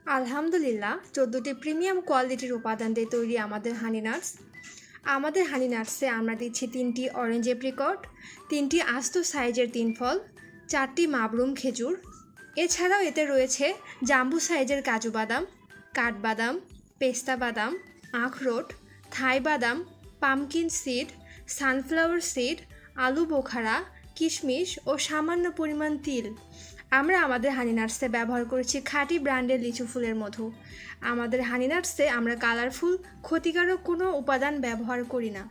আলহামদুলিল্লাহ 14টি প্রিমিয়াম কোয়ালিটির উপাদান দিয়ে তৈরি আমাদের হানি নাটস। আমাদের হানি নাটসে আমরা দিচ্ছি 3টি অরেঞ্জ এপ্রিকট, 3টি আস্ত সাইজের 3 ফল, 4টি মাবরুম খেজুর। এছাড়াও এতে রয়েছে জাম্বু সাইজের কাজু বাদাম, কাঠবাদাম, পেস্তা বাদাম, আখরোট, থাই বাদাম, পামকিন সিড, সানফ্লাওয়ার সিড, আলু বোখারা, কিশমিশ ও সামান্য পরিমাণ তিল। আমরা আমাদের হানি নাটসে ব্যবহার করেছি খাঁটি ব্র্যান্ডের লিচু ফুলের মধু। আমাদের হানি নাটসে আমরা কালারফুল ক্ষতিকারক কোনো উপাদান ব্যবহার করি না।